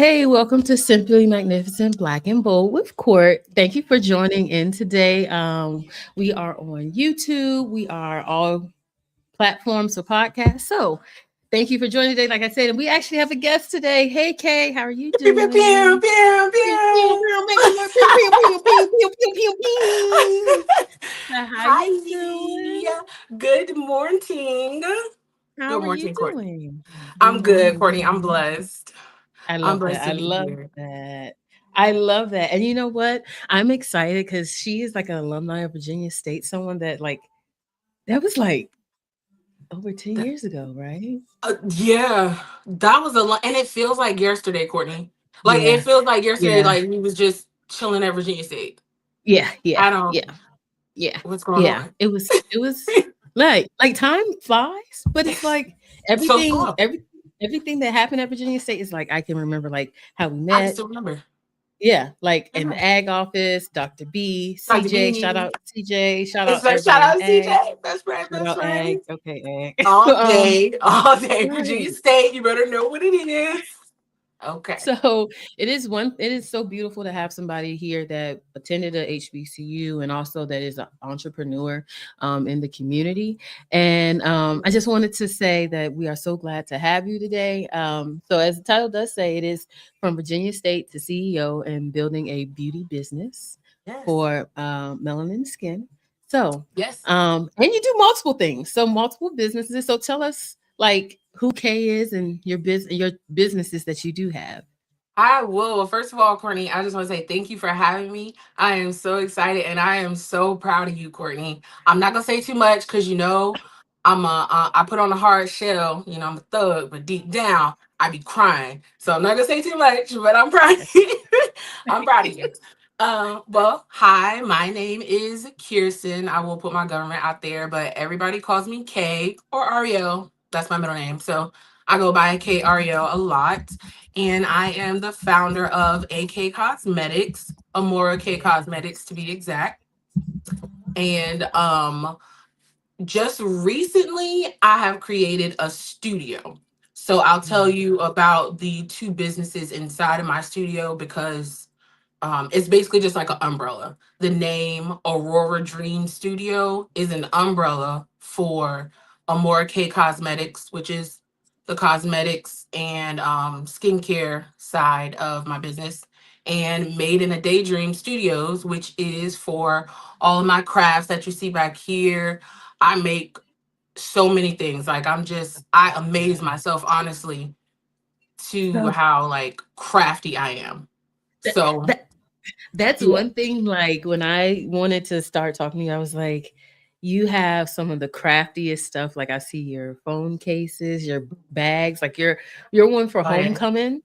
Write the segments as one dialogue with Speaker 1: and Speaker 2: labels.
Speaker 1: Hey, welcome to Simply Magnificent Black and Bold with Court. Thank you for joining in today. We are on YouTube. We are all platforms for podcasts. So thank you for joining today. Like I said, and we actually have a guest today. Hey, Kay, how are you
Speaker 2: Pew, pew, pew,
Speaker 1: doing?
Speaker 2: pew,
Speaker 1: Pew, pew,
Speaker 2: pew.
Speaker 1: pew, make some more pew, pew, pew, pew, pew, pew, pew, pew. How you doing?
Speaker 2: Hi. Good morning.
Speaker 1: How
Speaker 2: Good
Speaker 1: are you
Speaker 2: morning, Courtney.
Speaker 1: doing? Good
Speaker 2: I'm good,
Speaker 1: morning.
Speaker 2: Courtney. I'm blessed.
Speaker 1: I
Speaker 2: I'm
Speaker 1: love that.
Speaker 2: blessed
Speaker 1: I
Speaker 2: to be
Speaker 1: love
Speaker 2: here.
Speaker 1: that. I love that. And you know what? I'm excited because she is like an alumni of Virginia State, someone that that was like over 10
Speaker 2: Th-
Speaker 1: years ago, right?
Speaker 2: yeah, that was a lot. And it feels like yesterday, Courtney. Like, it
Speaker 1: Yeah.
Speaker 2: feels like yesterday,
Speaker 1: Yeah.
Speaker 2: like we was just chilling at Virginia State.
Speaker 1: Yeah. Yeah.
Speaker 2: I don't,
Speaker 1: Yeah. Yeah.
Speaker 2: what's going
Speaker 1: Yeah.
Speaker 2: on?
Speaker 1: It was like time flies, but it's like
Speaker 2: So
Speaker 1: everything,
Speaker 2: slow.
Speaker 1: everything that happened at Virginia State is like I can remember like how we
Speaker 2: I can
Speaker 1: met.
Speaker 2: still remember.
Speaker 1: Yeah, like in
Speaker 2: Yeah.
Speaker 1: the ag office, Dr. B,
Speaker 2: Dr.
Speaker 1: CJ, shout
Speaker 2: B.
Speaker 1: out CJ, shout
Speaker 2: It's
Speaker 1: out
Speaker 2: like, shout
Speaker 1: everybody in
Speaker 2: out
Speaker 1: ag.
Speaker 2: CJ. Best friend,
Speaker 1: Shout
Speaker 2: best
Speaker 1: out ag.
Speaker 2: friend.
Speaker 1: Okay, ag.
Speaker 2: All day, Virginia
Speaker 1: Right.
Speaker 2: State. You better know what it is. Okay.
Speaker 1: So it is so beautiful to have somebody here that attended a HBCU and also that is an entrepreneur in the community. And I just wanted to say that we are so glad to have you today. So as the title does say, it is from Virginia State to CEO and building a beauty business
Speaker 2: Yes.
Speaker 1: for melanin skin. So,
Speaker 2: Yes.
Speaker 1: and you do multiple things, so multiple businesses. So tell us like who Kay is and your businesses that you do have.
Speaker 2: I will. First of all, Courtney, I just want to say thank you for having me. I am so excited and I am so proud of you, Courtney. I'm not gonna say too much because I put on a hard shell. I'm a thug, but deep down I be crying. So I'm not gonna say too much, but I'm proud. I'm proud of you. Well, hi, my name is Kirsten. I will put my government out there, but everybody calls me K or Ariel. That's my middle name. So I go by K Ariel a lot. And I am the founder of AK Cosmetics, Amora K Cosmetics to be exact. And just recently I have created a studio. So I'll tell
Speaker 1: Mm.
Speaker 2: you about the two businesses inside of my studio because it's basically just like an umbrella. The name Aurora Dream Studio is an umbrella for Amora K Cosmetics, which is the cosmetics and skincare side of my business, and Made in a Daydream Studios, which is for all of my crafts that you see back here. I make so many things. Like I amaze myself honestly to
Speaker 1: So
Speaker 2: how like crafty I am.
Speaker 1: that,
Speaker 2: So
Speaker 1: that that's
Speaker 2: yeah.
Speaker 1: one thing. Like when I wanted to start talking to you, I was like, you have some of the craftiest stuff. Like I see your phone cases, your bags, like your one for
Speaker 2: Oh yeah.
Speaker 1: homecoming.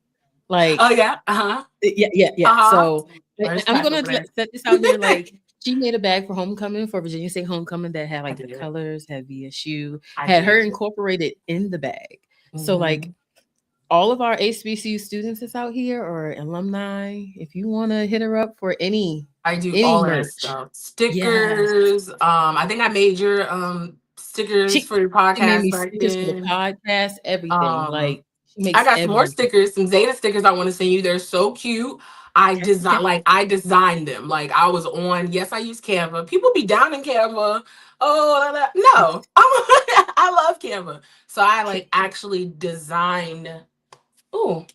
Speaker 2: Oh
Speaker 1: Like
Speaker 2: yeah. Uh-huh.
Speaker 1: yeah, yeah, yeah.
Speaker 2: Uh-huh.
Speaker 1: So
Speaker 2: There's
Speaker 1: I'm
Speaker 2: pack
Speaker 1: gonna
Speaker 2: over there.
Speaker 1: set this out here. Like she made a bag for homecoming for Virginia State homecoming that had
Speaker 2: I
Speaker 1: like the
Speaker 2: did.
Speaker 1: colors, had VSU,
Speaker 2: I
Speaker 1: had her
Speaker 2: did.
Speaker 1: incorporated in the bag. So like
Speaker 2: Hmm.
Speaker 1: all of our HBCU students that's out here or alumni, if you want to hit her up for
Speaker 2: I do
Speaker 1: any
Speaker 2: all of that
Speaker 1: merch,
Speaker 2: stuff.
Speaker 1: yes,
Speaker 2: Stickers. I think I made your stickers
Speaker 1: she
Speaker 2: for your
Speaker 1: she made
Speaker 2: podcast
Speaker 1: me
Speaker 2: back
Speaker 1: stickers for the
Speaker 2: then.
Speaker 1: podcast, everything.
Speaker 2: Um
Speaker 1: Like she
Speaker 2: I
Speaker 1: makes
Speaker 2: got some more
Speaker 1: everything.
Speaker 2: stickers, some Zeta stickers I want to send you. They're so cute.
Speaker 1: Okay, okay.
Speaker 2: I designed them. Like I was on, yes, I use Canva. People be down in Canva. Oh, no. I love Canva. So I like actually designed. Oh,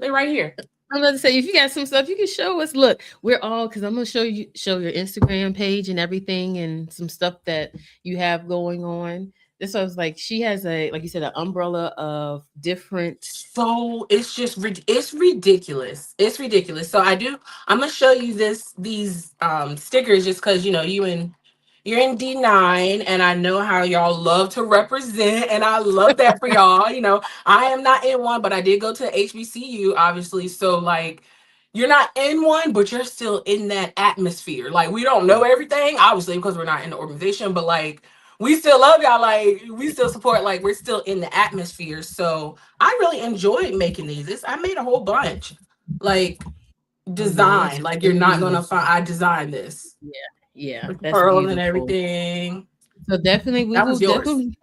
Speaker 2: they're right here.
Speaker 1: I'm about to say, if you got some stuff, you can show us. Look, we're all because I'm gonna show your Instagram page and everything, and some stuff that you have going on. This was like she has a like you said an umbrella of different.
Speaker 2: So it's just it's ridiculous. It's ridiculous. So I'm gonna show you these stickers just because you're in D9 and I know how y'all love to represent and I love that for y'all. I am not in one, but I did go to HBCU obviously. So like you're not in one, but you're still in that atmosphere. Like we don't know everything, obviously, because we're not in the organization, but like we still love y'all, like we still support, like we're still in the atmosphere. So I really enjoyed making these. I made a whole bunch. Like
Speaker 1: Oh yeah, it's
Speaker 2: design. Like you're not gonna
Speaker 1: pretty.
Speaker 2: find I designed this.
Speaker 1: Yeah, yeah,
Speaker 2: With the
Speaker 1: that's
Speaker 2: pearls and
Speaker 1: beautiful.
Speaker 2: everything.
Speaker 1: So definitely, we
Speaker 2: That
Speaker 1: will
Speaker 2: was yours.
Speaker 1: definitely.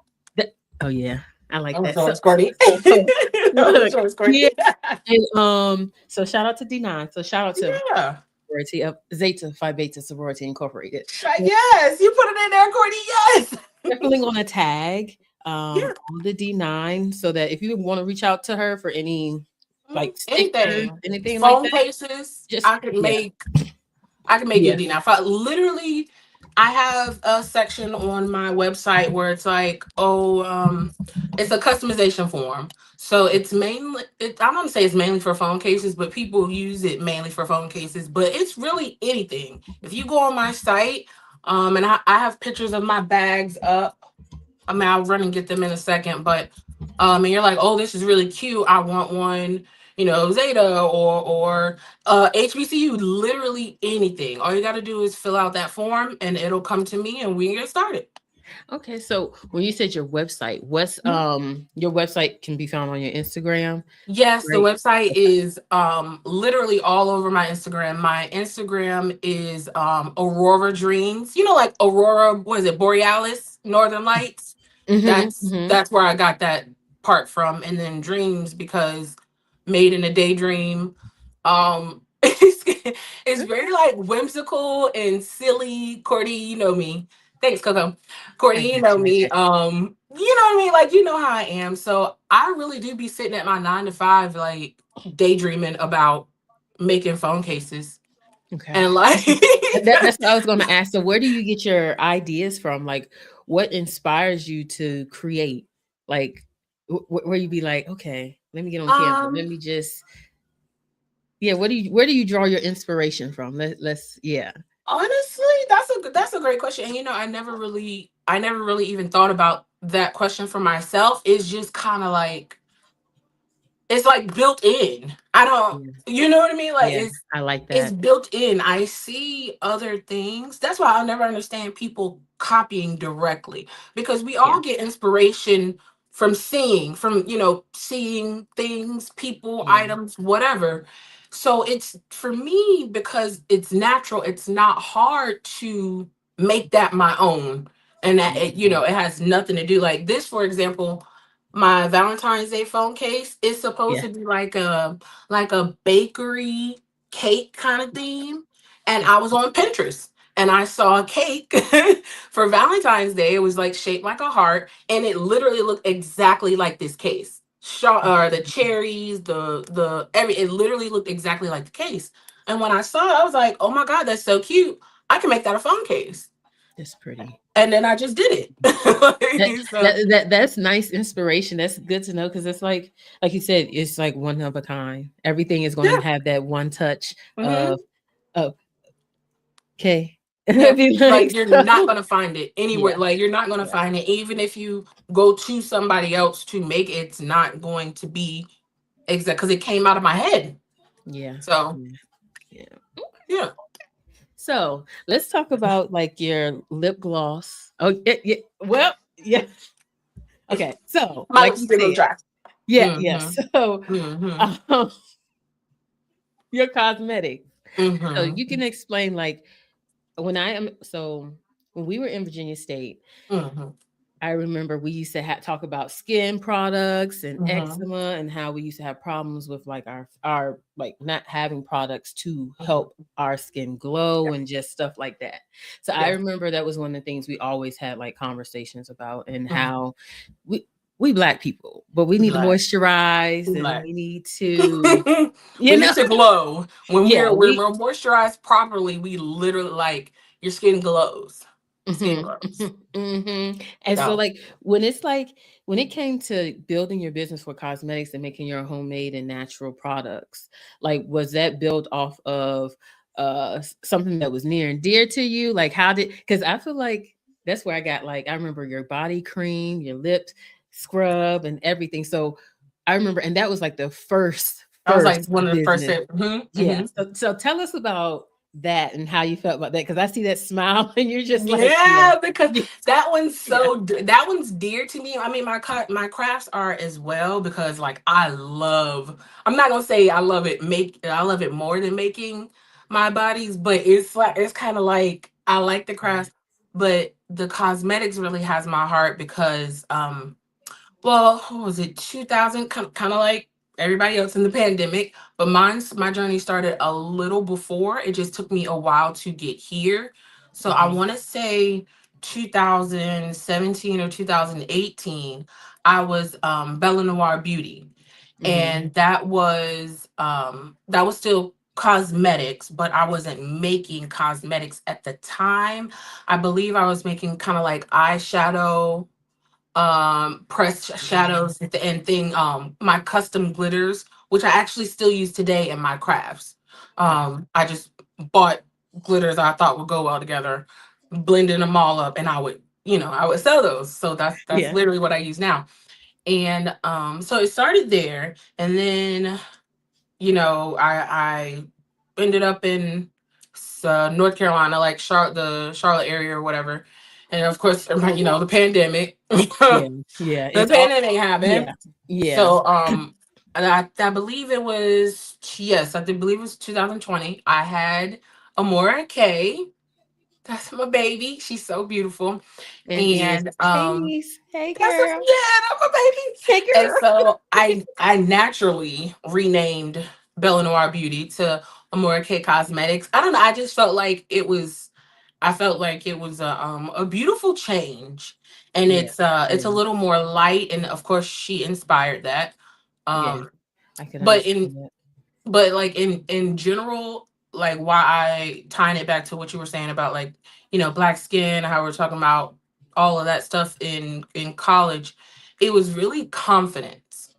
Speaker 1: Oh yeah, I like
Speaker 2: I'm
Speaker 1: that.
Speaker 2: so Courtney.
Speaker 1: So
Speaker 2: I'm
Speaker 1: look
Speaker 2: so
Speaker 1: here,
Speaker 2: Courtney.
Speaker 1: and so shout out to D9. So shout out to
Speaker 2: Yeah.
Speaker 1: sorority of Zeta Phi Beta Sorority Incorporated.
Speaker 2: Yes, you put it in there, Courtney. Yes.
Speaker 1: Definitely going to tag
Speaker 2: Yeah.
Speaker 1: all the D9 so that if you want to reach out to her for any like stickers,
Speaker 2: Anything.
Speaker 1: anything like
Speaker 2: Phone
Speaker 1: that,
Speaker 2: cases.
Speaker 1: just yeah,
Speaker 2: I can make you a
Speaker 1: yeah.
Speaker 2: D9. Literally, I have a section on my website where it's like, it's a customization form. So it's mainly, I'm gonna say it's mainly for phone cases, but people use it mainly for phone cases. But it's really anything. If you go on my site, and I have pictures of my bags up. I mean, I'll run and get them in a second, but and you're like, oh, this is really cute. I want one, Zeta or HBCU, literally anything. All you got to do is fill out that form, and it'll come to me, and we can get started.
Speaker 1: Okay, so when you said your website, what's
Speaker 2: Mhm.
Speaker 1: your website can be found on your Instagram,
Speaker 2: Yes, the
Speaker 1: right?
Speaker 2: website is literally all over my Instagram. My Instagram is Aurora Dreams. You know, like Aurora, what is it, Borealis, Northern Lights.
Speaker 1: Mm-hmm,
Speaker 2: That's
Speaker 1: mm-hmm.
Speaker 2: that's where I got that part from. And then Dreams because made in a daydream. It's very like whimsical and silly. Courtney, you know me. Thanks, Coco.
Speaker 1: I
Speaker 2: Courtney, you
Speaker 1: got
Speaker 2: know
Speaker 1: you. I
Speaker 2: me.
Speaker 1: got you.
Speaker 2: You know what I mean? Like, you know how I am. So I really do be sitting at my 9 to 5, like daydreaming about making phone cases.
Speaker 1: Okay.
Speaker 2: And like
Speaker 1: That's what I was going to ask. So, where do you get your ideas from? Like, what inspires you to create? Like, where you be like, okay, let me get on Canva. Let
Speaker 2: um
Speaker 1: me just, yeah. Where do you draw your inspiration from? Yeah,
Speaker 2: honestly, that's a great question. And I never really even thought about that question for myself. It's just kind of like it's like built in. I don't,
Speaker 1: yeah,
Speaker 2: you know what I mean? Like
Speaker 1: yeah. I like
Speaker 2: it's
Speaker 1: that.
Speaker 2: built in. I see other things. That's why I'll never understand people copying directly because we
Speaker 1: Yeah,
Speaker 2: all get inspiration from seeing things, people,
Speaker 1: yeah,
Speaker 2: items, whatever. So it's for me because it's natural. It's not hard to make that my own, and that
Speaker 1: yeah.
Speaker 2: it has nothing to do like this. For example, my Valentine's Day phone case is supposed
Speaker 1: Yeah.
Speaker 2: to be like a bakery cake kind of theme. And
Speaker 1: That's
Speaker 2: I was on Pinterest and I saw a cake for Valentine's Day. It was like shaped like a heart and it literally looked exactly like this case. Or the cherries, the every it literally looked exactly like the case. And when I saw it, I was like, "Oh my god, that's so cute! I can make that a phone case."
Speaker 1: that's pretty.
Speaker 2: And then I just did
Speaker 1: That,
Speaker 2: it. So
Speaker 1: that's nice inspiration. That's good to know because it's like you said, it's like one of a kind. Everything is going to
Speaker 2: yeah.
Speaker 1: have that one touch
Speaker 2: Hmm.
Speaker 1: of okay.
Speaker 2: Yeah,
Speaker 1: Be
Speaker 2: like
Speaker 1: like
Speaker 2: you're not
Speaker 1: so.
Speaker 2: gonna find it anywhere.
Speaker 1: Yeah,
Speaker 2: Like you're not gonna
Speaker 1: yeah,
Speaker 2: find it, even if you go to somebody else to make it. It's not going to be exact because it came out of my head.
Speaker 1: yeah,
Speaker 2: So
Speaker 1: yeah, yeah.
Speaker 2: yeah,
Speaker 1: So let's talk about like your lip gloss. Oh, yeah, yeah. Well, yeah. Okay. So,
Speaker 2: my
Speaker 1: like you
Speaker 2: lipstick will
Speaker 1: said,
Speaker 2: dry.
Speaker 1: yeah, yeah.
Speaker 2: Mm-hmm.
Speaker 1: So,
Speaker 2: Mm-hmm.
Speaker 1: um, your cosmetics. So
Speaker 2: Mm-hmm.
Speaker 1: you can explain like when we were in Virginia State,
Speaker 2: Mm-hmm.
Speaker 1: I remember we used to talk about skin products and
Speaker 2: Mm-hmm.
Speaker 1: eczema and how we used to have problems with like our like not having products to help
Speaker 2: Mm-hmm.
Speaker 1: our skin glow
Speaker 2: Yeah.
Speaker 1: and just stuff like that. So I
Speaker 2: Yeah.
Speaker 1: remember that was one of the things we always had like conversations about and
Speaker 2: Mm-hmm.
Speaker 1: how we black people, but we
Speaker 2: We
Speaker 1: need to
Speaker 2: black.
Speaker 1: moisturize
Speaker 2: We
Speaker 1: and
Speaker 2: black.
Speaker 1: we need to,
Speaker 2: We
Speaker 1: you know,
Speaker 2: need to glow when
Speaker 1: yeah,
Speaker 2: we're moisturized properly. We literally like your skin glows. Skin
Speaker 1: mhm,
Speaker 2: glows.
Speaker 1: mhm, mhm. And so,
Speaker 2: So.
Speaker 1: like, when it came to building your business for cosmetics and making your homemade and natural products, like, was that built off of something that was near and dear to you? Like, how did? Because I feel like that's where I got like I remember your body cream, your lip scrub, and everything. So I remember, and that was like the
Speaker 2: I was like
Speaker 1: first
Speaker 2: one of the first
Speaker 1: business.
Speaker 2: hit.
Speaker 1: Yeah. So tell us about that and how you felt about that because I see that smile and you're just like, yeah,
Speaker 2: Yeah, because
Speaker 1: yeah, yeah,
Speaker 2: that one's dear to me. I mean, my crafts are as well because like I love. I'm not gonna say I love it more than making my bodies, but it's kind of like I like the
Speaker 1: yeah.
Speaker 2: crafts, but the cosmetics really has my heart because Well, what was it, 2000? Kind of like everybody else in the pandemic, but my journey started a little before. It just took me a while to get here. So I
Speaker 1: Mm-hmm.
Speaker 2: want to say 2017 or 2018, I was Bella Noir Beauty,
Speaker 1: Mm-hmm.
Speaker 2: and that was still cosmetics, but I wasn't making cosmetics at the time. I believe I was making kind of like eyeshadow, pressed shadows and thing, my custom glitters, which I actually still use today in my crafts. I just bought glitters I thought would go well together, blending them all up, and I would sell those. So that's
Speaker 1: Yeah.
Speaker 2: literally what I use now. And so it started there, and then I ended up in North Carolina, like the Charlotte area or whatever. And of course, the pandemic.
Speaker 1: Yeah.
Speaker 2: The
Speaker 1: Yeah. It's all.
Speaker 2: pandemic happened.
Speaker 1: Yeah. Yeah.
Speaker 2: So and I believe it was, yes, I did believe it was 2020. I had Amora K. That's my baby. She's so beautiful.
Speaker 1: It is.
Speaker 2: And
Speaker 1: Hey, niece. Hey,
Speaker 2: that's
Speaker 1: girl.
Speaker 2: my baby.
Speaker 1: Hey,
Speaker 2: And
Speaker 1: girl.
Speaker 2: so I naturally renamed Bella Noir Beauty to Amora K Cosmetics. I don't know. I just felt like it was. I felt like it was a beautiful change, and
Speaker 1: Yeah.
Speaker 2: it's a
Speaker 1: Yeah.
Speaker 2: little more light, and of course she inspired that.
Speaker 1: Yeah.
Speaker 2: Um,
Speaker 1: I can
Speaker 2: but
Speaker 1: understand
Speaker 2: in
Speaker 1: that.
Speaker 2: but like in general, like why I tying it back to what you were saying about, like, black skin, how we're talking about all of that stuff in college, it was really confidence.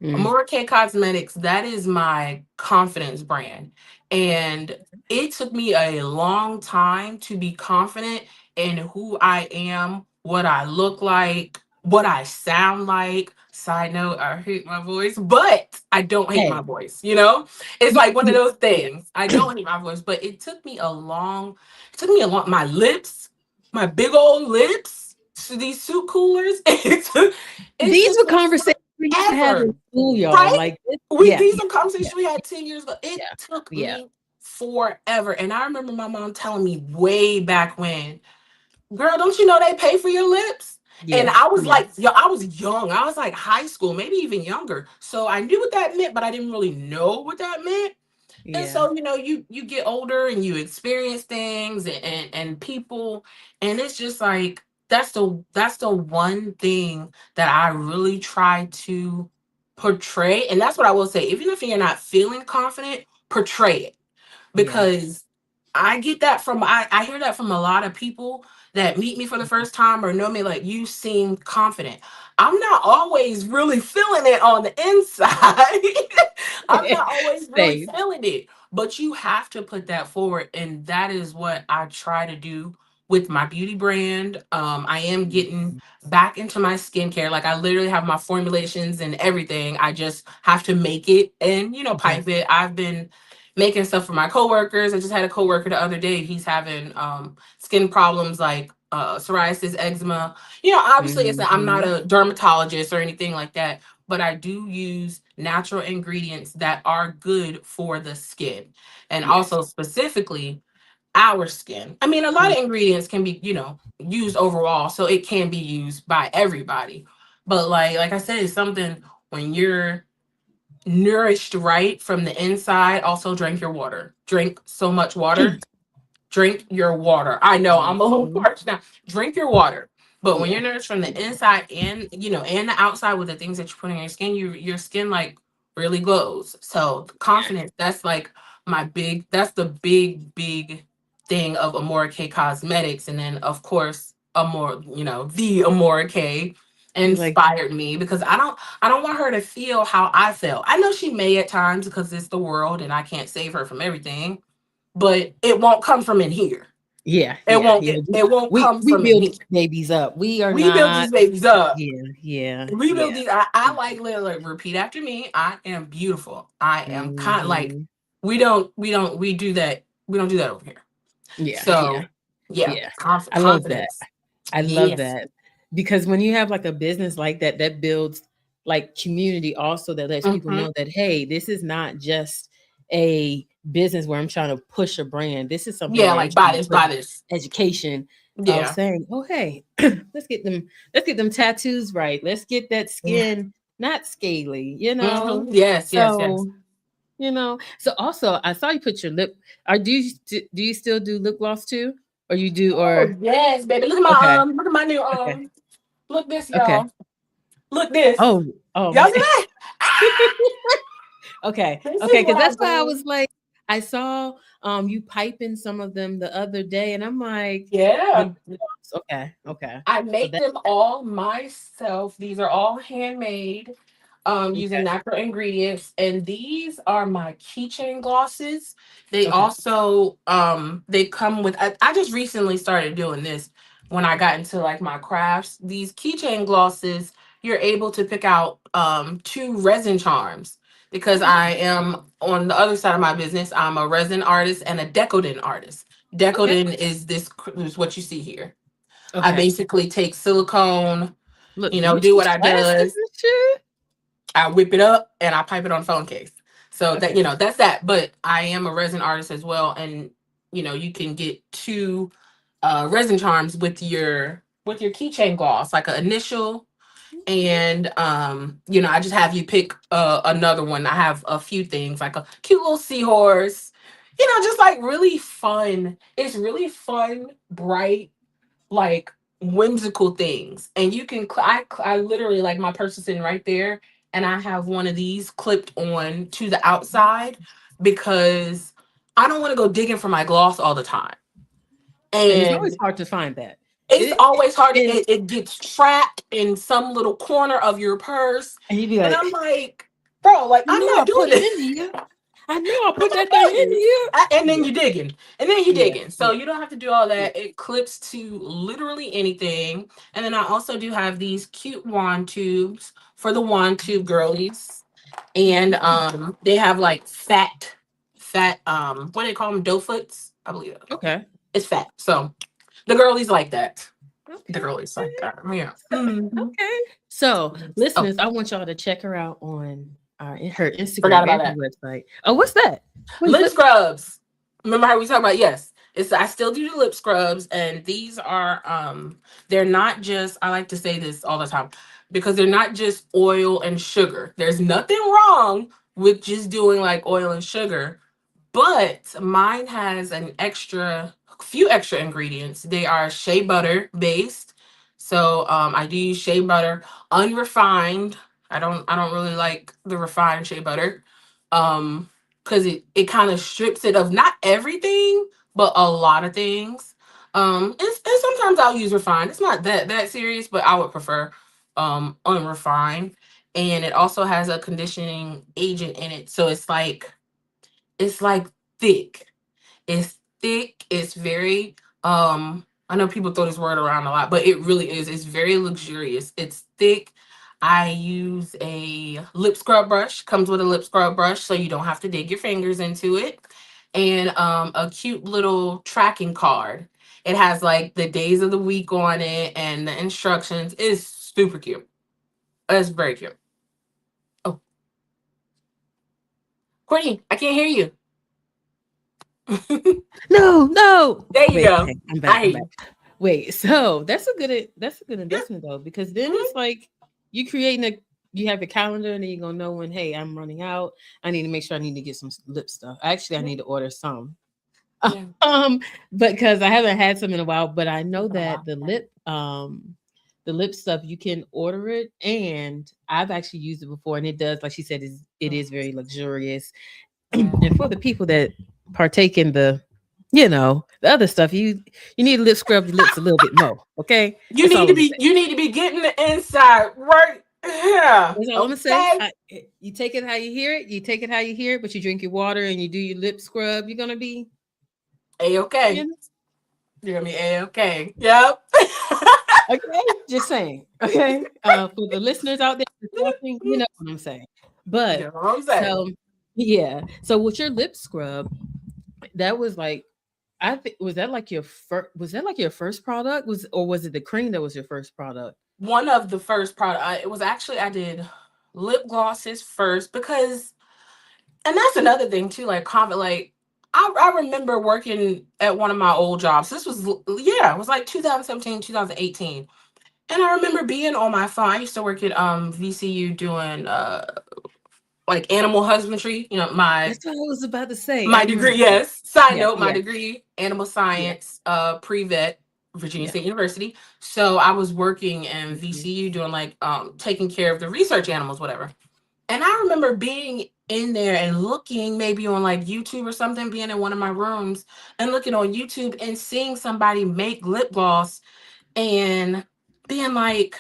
Speaker 1: Mm.
Speaker 2: Amora K Cosmetics, that is my confidence brand. And it took me a long time to be confident in who I am, what I look like, what I sound like. Side note, I hate my voice, but I don't hate my
Speaker 1: Hey.
Speaker 2: voice, you know? It's like one of
Speaker 1: Yeah.
Speaker 2: those
Speaker 1: Yeah.
Speaker 2: things. I don't hate my voice, but it took me a long, my lips, my big old lips, these suit coolers, it
Speaker 1: These
Speaker 2: just
Speaker 1: were
Speaker 2: took
Speaker 1: conversations we used to have in
Speaker 2: forever.
Speaker 1: school, y'all.
Speaker 2: Right?
Speaker 1: Like, yeah.
Speaker 2: These
Speaker 1: Yeah.
Speaker 2: are
Speaker 1: Yeah.
Speaker 2: conversations we had 10 years ago. It
Speaker 1: Yeah.
Speaker 2: took
Speaker 1: Yeah.
Speaker 2: me forever. And I remember my mom telling me way back when, girl, don't you know they pay for your lips? And
Speaker 1: Yeah.
Speaker 2: I was
Speaker 1: Yeah.
Speaker 2: like, I was young. I was like high school, maybe even younger. So I knew what that meant, but I didn't really know what that meant. And
Speaker 1: Yeah.
Speaker 2: so, you get older and you experience things and people, and it's just like that's the one thing that I really try to portray. And that's what I will say. Even if you're not feeling confident, portray it,
Speaker 1: Yeah.
Speaker 2: because I hear that from a lot of people that meet me for the first time or know me, like, you seem confident. I'm not always really feeling it on the inside. I'm not always really
Speaker 1: Same.
Speaker 2: feeling it, but you have to put that forward, and that is what I try to do with my beauty brand. I am getting back into my skincare. Like, I literally have my formulations and everything. I just have to make it and
Speaker 1: Mhm.
Speaker 2: pipe it. I've been making stuff for my coworkers. I just had a coworker the other day. He's having skin problems like psoriasis, eczema. Obviously, I'm not
Speaker 1: Mhm.
Speaker 2: a dermatologist or anything like that, but I do use natural ingredients that are good for the skin, and
Speaker 1: Yes.
Speaker 2: also specifically our skin. I mean, a lot
Speaker 1: Mm.
Speaker 2: of ingredients can be, used overall, so it can be used by everybody. But like I said, it's something when you're nourished right from the inside. Also, drink your water. Drink so much water. Drink your water. I know I'm a little
Speaker 1: Mhm.
Speaker 2: parched now. Drink your water. But when
Speaker 1: Yeah.
Speaker 2: you're nourished from the inside and and the outside with the things that you put in your skin, your skin like really glows. So confidence, that's like that's the big thing of Amora K Cosmetics. And then of course the Amora K
Speaker 1: You're like,
Speaker 2: inspired me, because I don't want her to feel how I felt. I know she may at times, because it's the world and I can't save her from everything, but it won't come from in here.
Speaker 1: yeah,
Speaker 2: It
Speaker 1: yeah,
Speaker 2: won't
Speaker 1: yeah.
Speaker 2: it, it won't come
Speaker 1: We
Speaker 2: from in
Speaker 1: build
Speaker 2: here.
Speaker 1: these babies up. We are
Speaker 2: We build
Speaker 1: not.
Speaker 2: these babies up.
Speaker 1: Yeah, yeah,
Speaker 2: We build
Speaker 1: yeah.
Speaker 2: these. I like, like, repeat after me. I am beautiful. I am kind, like,
Speaker 1: Hmm.
Speaker 2: we don't do that over here.
Speaker 1: Yeah, yeah,
Speaker 2: So yeah,
Speaker 1: yeah. I love that.
Speaker 2: confidence.
Speaker 1: I love
Speaker 2: Yes.
Speaker 1: that because when you have like a business like that, that builds like community also that lets people
Speaker 2: Mm-hmm.
Speaker 1: know that, hey, this is not just a business where I'm trying to push a brand. This is something
Speaker 2: Yeah,
Speaker 1: where I'm
Speaker 2: like buy
Speaker 1: trying to
Speaker 2: this,
Speaker 1: push
Speaker 2: buy this.
Speaker 1: education of
Speaker 2: Yeah.
Speaker 1: saying, oh hey, let's get them tattoos right. Let's get that
Speaker 2: Yeah.
Speaker 1: skin not scaly, you know.
Speaker 2: Yes, yes, yes.
Speaker 1: So so also I saw you put your lip. Are do you still do lip gloss too, or you do
Speaker 2: Oh
Speaker 1: or
Speaker 2: yes, baby.
Speaker 1: okay,
Speaker 2: Look at my new
Speaker 1: okay,
Speaker 2: look this,
Speaker 1: okay.
Speaker 2: y'all. Look this.
Speaker 1: Oh
Speaker 2: Y'all
Speaker 1: man.
Speaker 2: see that? Ah!
Speaker 1: Okay,
Speaker 2: This is
Speaker 1: okay,
Speaker 2: what
Speaker 1: because
Speaker 2: I
Speaker 1: that's why I
Speaker 2: do.
Speaker 1: was like, I saw you piping some of them the other day, and I'm like, the
Speaker 2: Yeah.
Speaker 1: okay, okay.
Speaker 2: I
Speaker 1: So
Speaker 2: make
Speaker 1: that
Speaker 2: them all myself. These are all handmade, using
Speaker 1: okay,
Speaker 2: natural ingredients. And these are my keychain glosses. They
Speaker 1: okay,
Speaker 2: also they come with I just recently started doing this when I got into like my crafts. These keychain glosses, you're able to pick out two resin charms because
Speaker 1: oh,
Speaker 2: I am on the other side of my business. I'm a resin artist and a decodent artist.
Speaker 1: okay,
Speaker 2: Decodent is is what you see here. I
Speaker 1: okay.
Speaker 2: basically take silicone,
Speaker 1: Look,
Speaker 2: you
Speaker 1: do
Speaker 2: know,
Speaker 1: you
Speaker 2: do
Speaker 1: teach
Speaker 2: what I
Speaker 1: classes
Speaker 2: does.
Speaker 1: and shit?
Speaker 2: I whip it up and I pipe it on the phone case. So that,
Speaker 1: Okay,
Speaker 2: that's that. But I am a resin artist as well. And, you can get two resin charms with your keychain gloss, like an initial.
Speaker 1: okay.
Speaker 2: And I just have you pick another one. I have a few things like a cute little seahorse, just like really fun. It's really fun, bright, like whimsical things. And you can I literally, like, my purse is sitting right there, and I have one of these clipped on to the outside because I don't want to go digging for my gloss all the time.
Speaker 1: And it's always
Speaker 2: And
Speaker 1: hard to find that.
Speaker 2: it's
Speaker 1: It
Speaker 2: always hard to,
Speaker 1: and
Speaker 2: it gets trapped in some little corner of your purse.
Speaker 1: and you'd be
Speaker 2: And I'm
Speaker 1: like,
Speaker 2: like, bro, like,
Speaker 1: I
Speaker 2: I'm
Speaker 1: know I
Speaker 2: not doing
Speaker 1: put it
Speaker 2: this.
Speaker 1: in here. I know I
Speaker 2: I'm
Speaker 1: put that thing
Speaker 2: not
Speaker 1: in
Speaker 2: doing this.
Speaker 1: here.
Speaker 2: And then
Speaker 1: Yeah,
Speaker 2: you're digging. And then you're
Speaker 1: yeah,
Speaker 2: digging. So
Speaker 1: yeah,
Speaker 2: you don't have to do all
Speaker 1: yeah.
Speaker 2: that. It clips to literally anything. And then I also do have these cute wand tubes for the wand tube girlies. And
Speaker 1: Mhm.
Speaker 2: they have like fat, what do they call them? Dough foots? I believe
Speaker 1: Okay,
Speaker 2: it's fat. So the girlies like that. The
Speaker 1: okay,
Speaker 2: girlies like
Speaker 1: okay.
Speaker 2: that. Yeah.
Speaker 1: So,
Speaker 2: Mhm.
Speaker 1: okay. So,
Speaker 2: Oh,
Speaker 1: listeners, I want y'all to check her out on her
Speaker 2: forgot
Speaker 1: Instagram
Speaker 2: about
Speaker 1: and her
Speaker 2: that.
Speaker 1: website. Oh, what's that? Wait,
Speaker 2: Lip
Speaker 1: what?
Speaker 2: scrubs. Remember how we talked about? Yes. I still do the lip scrubs, and these are they're not just, I like to say this all the time, because they're not just oil and sugar. There's nothing wrong with just doing like oil and sugar, but mine has few extra ingredients. They are shea butter based. So I do use shea butter, unrefined. I don't really like the refined shea butter. Because it kind of strips it of not everything, but a lot of things. And sometimes I'll use refined. It's not that serious, but I would prefer unrefined. And it also has a conditioning agent in it. So it's like thick. It's thick. It's very I know people throw this word around a lot, but it really is. It's very luxurious. It's thick. I use a lip scrub brush. Comes with a lip scrub brush, so you don't have to dig your fingers into it. And a cute little tracking card. It has like the days of the week on it and the instructions. It's super cute. It's very cute. Oh, Courtney, I can't hear you.
Speaker 1: No, no.
Speaker 2: There you
Speaker 1: Wait,
Speaker 2: go.
Speaker 1: okay, I'm back.
Speaker 2: I
Speaker 1: I'm
Speaker 2: hear
Speaker 1: back.
Speaker 2: you.
Speaker 1: Wait, so that's a good
Speaker 2: Yeah.
Speaker 1: investment though, because then
Speaker 2: Mhm.
Speaker 1: it's like you creating a you have a calendar and then you're gonna know when, hey, I'm running out. I need to make sure I need to get some lip stuff. Actually, I need to order some.
Speaker 2: Yeah.
Speaker 1: Um, but because I haven't had some in a while, but I know
Speaker 2: It's been a
Speaker 1: that
Speaker 2: while.
Speaker 1: the lip stuff you can order it, and I've actually used it before, and it does, like she said, it is very luxurious.
Speaker 2: Yeah.
Speaker 1: And for the people that partake in the other stuff, you need to lip scrub your lips a little bit more. Okay, that's all I'm gonna say.
Speaker 2: You need to be getting the inside right here.
Speaker 1: That's all I'm gonna say.
Speaker 2: Okay.
Speaker 1: You take it how you hear it. You take it how you hear it, but you drink your water and you do your lip scrub. You're gonna be,
Speaker 2: A
Speaker 1: you
Speaker 2: okay.
Speaker 1: know,
Speaker 2: You're gonna be a okay. Yep.
Speaker 1: okay. Just saying. Okay. For the listeners out there that's watching, you know what I'm saying.
Speaker 2: You
Speaker 1: But
Speaker 2: know what I'm saying?
Speaker 1: so yeah. So with your lip scrub, that was like I think was that like your first product? Was it the cream that was your first product?
Speaker 2: One of the first product. It was actually, I did lip glosses first because, and that's another thing too. Like comment, like I remember working at one of my old jobs. This was, yeah, it was like 2017, 2018. And I remember being on my phone. I used to work at VCU doing like animal husbandry. You know,
Speaker 1: That's what I was about to say. I
Speaker 2: my
Speaker 1: remember
Speaker 2: degree,
Speaker 1: that.
Speaker 2: yes. Side
Speaker 1: Yeah,
Speaker 2: note, my
Speaker 1: yeah,
Speaker 2: degree, animal
Speaker 1: yeah,
Speaker 2: science, pre-vet, Virginia
Speaker 1: yeah.
Speaker 2: State University. So I was working in
Speaker 1: Mhm.
Speaker 2: VCU doing like taking care of the research animals, whatever. And I remember being in there and looking maybe on like YouTube or something, being in one of my rooms and looking on YouTube and seeing somebody make lip gloss and being like,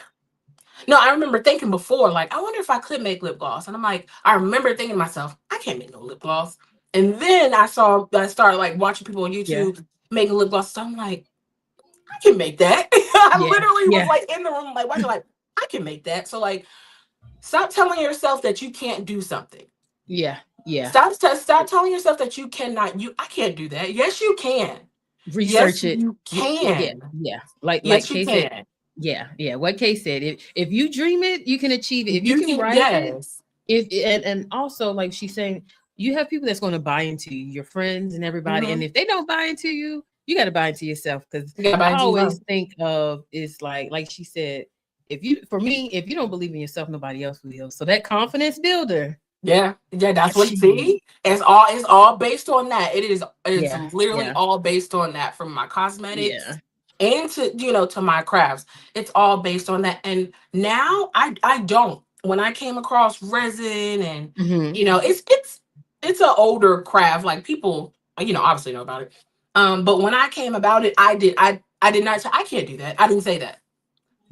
Speaker 2: no, I remember thinking before, like, I wonder if I could make lip gloss. And I'm like, I remember thinking to myself, I can't make no lip gloss. And then I started like watching people on
Speaker 1: Yeah,
Speaker 2: YouTube making lip gloss. So I'm like, I can make that. I
Speaker 1: yeah,
Speaker 2: literally was
Speaker 1: yeah,
Speaker 2: like in the room, like watching, like, I can make that. So like, stop telling yourself that you can't do something.
Speaker 1: yeah, yeah.
Speaker 2: Stop telling yourself that you cannot. I can't do that. Yes, you can. Yes,
Speaker 1: Research it.
Speaker 2: you
Speaker 1: Yeah,
Speaker 2: can.
Speaker 1: yeah. Like
Speaker 2: Yes, you
Speaker 1: Kay said,
Speaker 2: can.
Speaker 1: yeah, yeah. What Kay said, if you dream it, you can achieve it. If you
Speaker 2: You
Speaker 1: can
Speaker 2: can.
Speaker 1: write it,
Speaker 2: Yes.
Speaker 1: if and also like she's saying, you have people that's going to buy into you, your friends and everybody. And
Speaker 2: Mm-hmm.
Speaker 1: if they don't buy into you, you got to buy into yourself. Because
Speaker 2: You gotta buy
Speaker 1: I
Speaker 2: into yourself.
Speaker 1: always think of is like she said, if you for me, if you don't believe in yourself, nobody else will. So that confidence builder,
Speaker 2: Yeah, yeah, that's what.
Speaker 1: she,
Speaker 2: See, it's all based on that. It's
Speaker 1: yeah,
Speaker 2: literally
Speaker 1: yeah,
Speaker 2: all based on that. From my cosmetics
Speaker 1: yeah,
Speaker 2: and to to my crafts, it's all based on that. And now I don't. When I came across resin and
Speaker 1: hmm
Speaker 2: it's an older craft. Like people obviously know about it. But when I came about it, I did not say I can't do that. I didn't say that.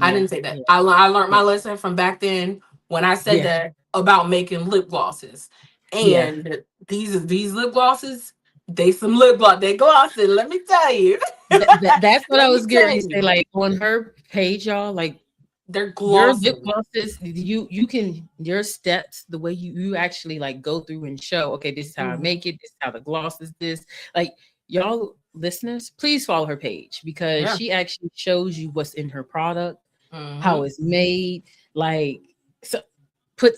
Speaker 2: I
Speaker 1: yeah,
Speaker 2: didn't say that.
Speaker 1: yeah,
Speaker 2: I learned
Speaker 1: yeah,
Speaker 2: my lesson from back then when I said
Speaker 1: yeah,
Speaker 2: that about making lip glosses.
Speaker 1: yeah.
Speaker 2: And these lip glosses, they some lip gloss. They glossy, let me tell you.
Speaker 1: That's what I
Speaker 2: Let me
Speaker 1: was getting
Speaker 2: tell
Speaker 1: ready to say.
Speaker 2: you.
Speaker 1: Like on her page, y'all, like
Speaker 2: They're
Speaker 1: your lip
Speaker 2: glossy.
Speaker 1: glosses, you can your steps, the way you actually like go through and show, okay, this is how I
Speaker 2: Mhm.
Speaker 1: make it, this is how the gloss is this. Like y'all listeners, please follow her page because
Speaker 2: Yeah.
Speaker 1: she actually shows you what's in her product, how
Speaker 2: Hmm.
Speaker 1: it's made. Like so